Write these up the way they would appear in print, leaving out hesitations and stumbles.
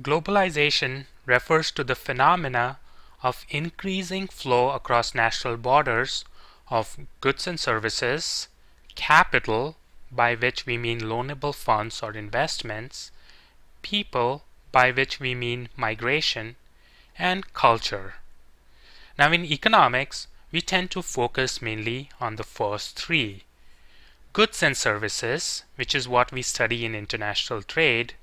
Globalization refers to the phenomena of increasing flow across national borders of goods and services, capital, by which we mean loanable funds or investments, people, by which we mean migration, and culture. Now in economics, we tend to focus mainly on the first three. Goods and services, which is what we study in international trade,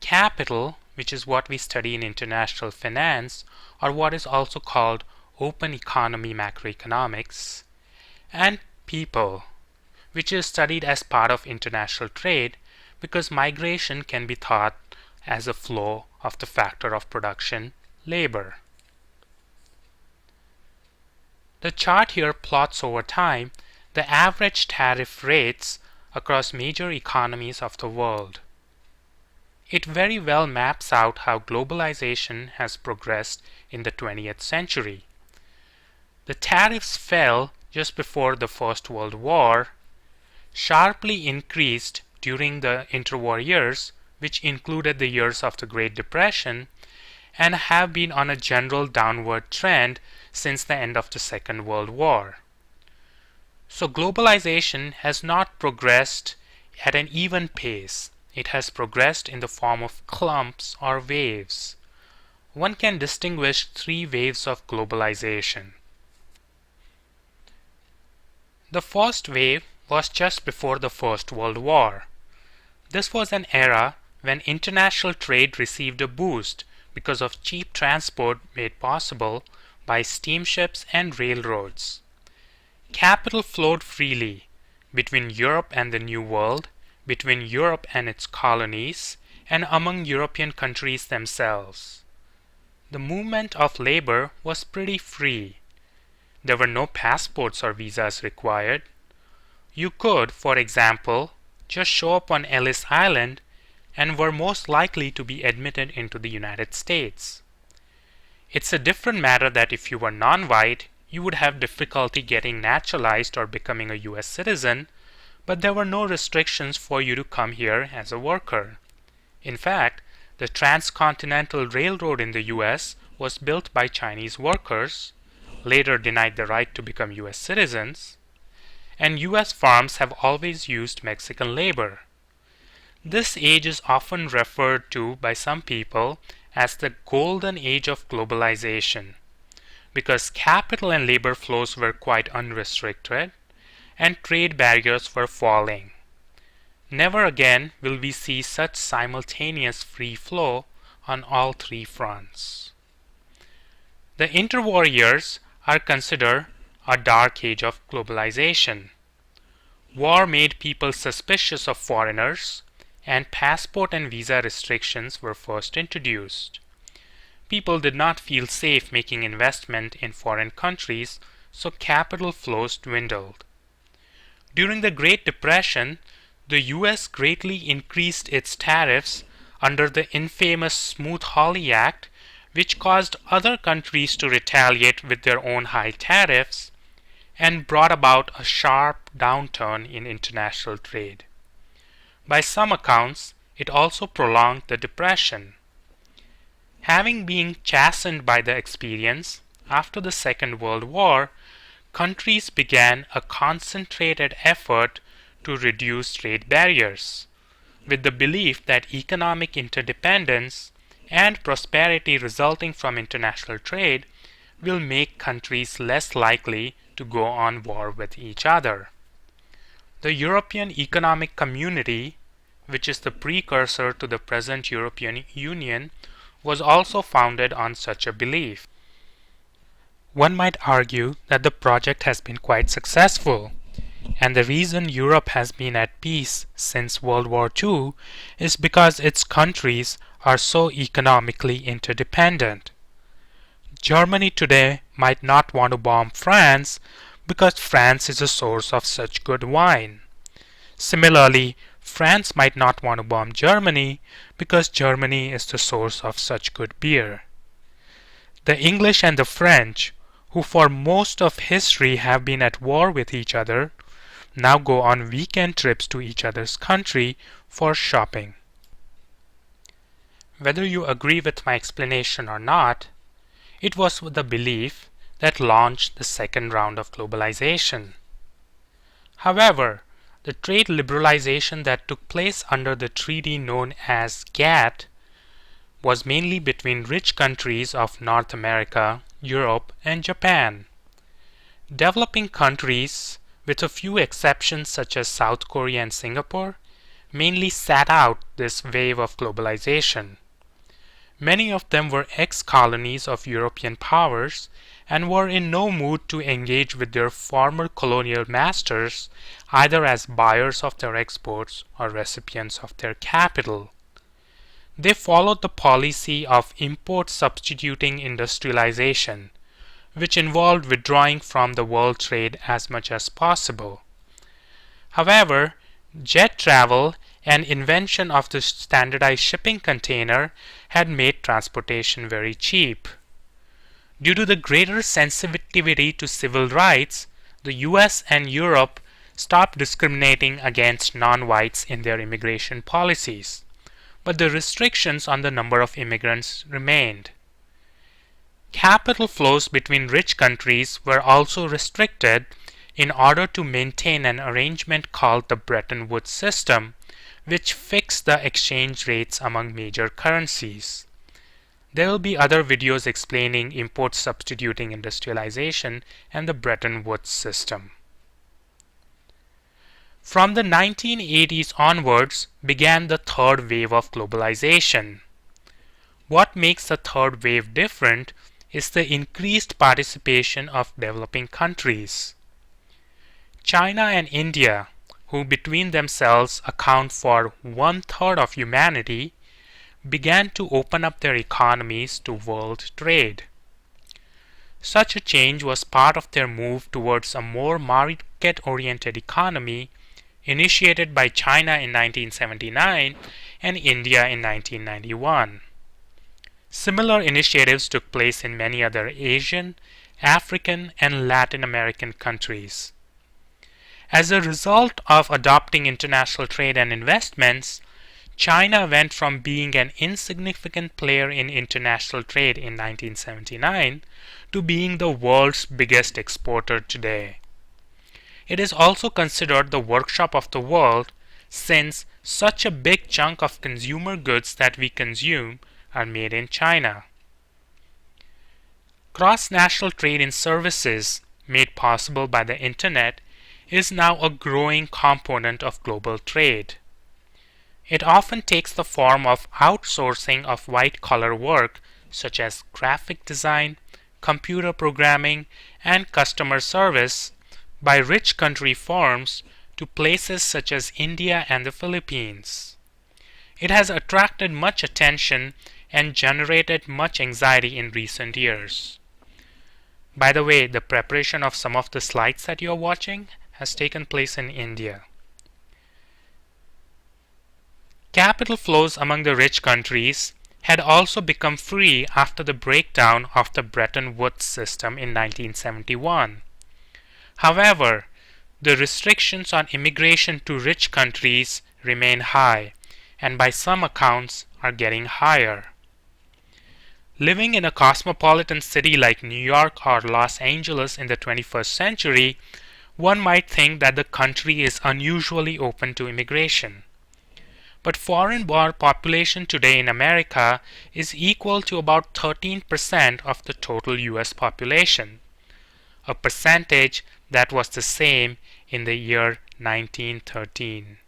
capital, which is what we study in international finance, or what is also called open economy macroeconomics, and people, which is studied as part of international trade because migration can be thought as a flow of the factor of production, labor. The chart here plots over time the average tariff rates across major economies of the world. It very well maps out how globalization has progressed in the 20th century. The tariffs fell just before the First World War, sharply increased during the interwar years, which included the years of the Great Depression, and have been on a general downward trend since the end of the Second World War. So globalization has not progressed at an even pace. It has progressed in the form of clumps or waves. One can distinguish three waves of globalization. The first wave was just before the First World War. This was an era when international trade received a boost because of cheap transport made possible by steamships and railroads. Capital flowed freely between Europe and the New World, between Europe and its colonies, and among European countries themselves. The movement of labor was pretty free. There were no passports or visas required. You could, for example, just show up on Ellis Island and were most likely to be admitted into the United States. It's a different matter that if you were non-white, you would have difficulty getting naturalized or becoming a US citizen, but there were no restrictions for you to come here as a worker. In fact, the Transcontinental Railroad in the US was built by Chinese workers, later denied the right to become US citizens, and US farms have always used Mexican labor. This age is often referred to by some people as the Golden Age of Globalization, because capital and labor flows were quite unrestricted and trade barriers were falling. Never again will we see such simultaneous free flow on all three fronts. The interwar years are considered a dark age of globalization. War made people suspicious of foreigners, and passport and visa restrictions were first introduced. People did not feel safe making investment in foreign countries, so capital flows dwindled. During the Great Depression, the US greatly increased its tariffs under the infamous Smoot-Hawley Act, which caused other countries to retaliate with their own high tariffs and brought about a sharp downturn in international trade. By some accounts, it also prolonged the Depression. Having been chastened by the experience, after the Second World War, countries began a concentrated effort to reduce trade barriers, with the belief that economic interdependence and prosperity resulting from international trade will make countries less likely to go on war with each other. The European Economic Community, which is the precursor to the present European Union, was also founded on such a belief. One might argue that the project has been quite successful, and the reason Europe has been at peace since World War II is because its countries are so economically interdependent. Germany today might not want to bomb France because France is a source of such good wine. Similarly, France might not want to bomb Germany because Germany is the source of such good beer. The English and the French, who for most of history have been at war with each other, now go on weekend trips to each other's country for shopping. whether you agree with my explanation or not, it was the belief that launched the second round of globalization. However, the trade liberalization that took place under the treaty known as GATT was mainly between rich countries of North America, Europe, and Japan. Developing countries, with a few exceptions such as South Korea and Singapore, mainly sat out this wave of globalization. Many of them were ex-colonies of European powers and were in no mood to engage with their former colonial masters either as buyers of their exports or recipients of their capital. They followed the policy of import substituting industrialization, which involved withdrawing from the world trade as much as possible. However, jet travel and invention of the standardized shipping container had made transportation very cheap. Due to the greater sensitivity to civil rights, the US and Europe stopped discriminating against non-whites in their immigration policies, but the restrictions on the number of immigrants remained. Capital flows between rich countries were also restricted in order to maintain an arrangement called the Bretton Woods system, which fixed the exchange rates among major currencies. There will be other videos explaining import substituting industrialization and the Bretton Woods system. From the 1980s onwards began the third wave of globalization. What makes the third wave different is the increased participation of developing countries. China and India, who between themselves account for 1/3 of humanity, began to open up their economies to world trade. Such a change was part of their move towards a more market-oriented economy initiated by China in 1979 and India in 1991. Similar initiatives took place in many other Asian, African, and Latin American countries. As a result of adopting international trade and investments, China went from being an insignificant player in international trade in 1979 to being the world's biggest exporter today. It is also considered the workshop of the world since such a big chunk of consumer goods that we consume are made in China. Cross-national trade in services, made possible by the Internet, is now a growing component of global trade. It often takes the form of outsourcing of white-collar work such as graphic design, computer programming, and customer service by rich country firms to places such as India and the Philippines. It has attracted much attention and generated much anxiety in recent years. By the way, the preparation of some of the slides that you are watching has taken place in India. Capital flows among the rich countries had also become free after the breakdown of the Bretton Woods system in 1971. However, the restrictions on immigration to rich countries remain high, and by some accounts are getting higher. Living in a cosmopolitan city like New York or Los Angeles in the 21st century, one might think that the country is unusually open to immigration. But foreign-born population today in America is equal to about 13% of the total US population, a percentage that was the same in the year 1913.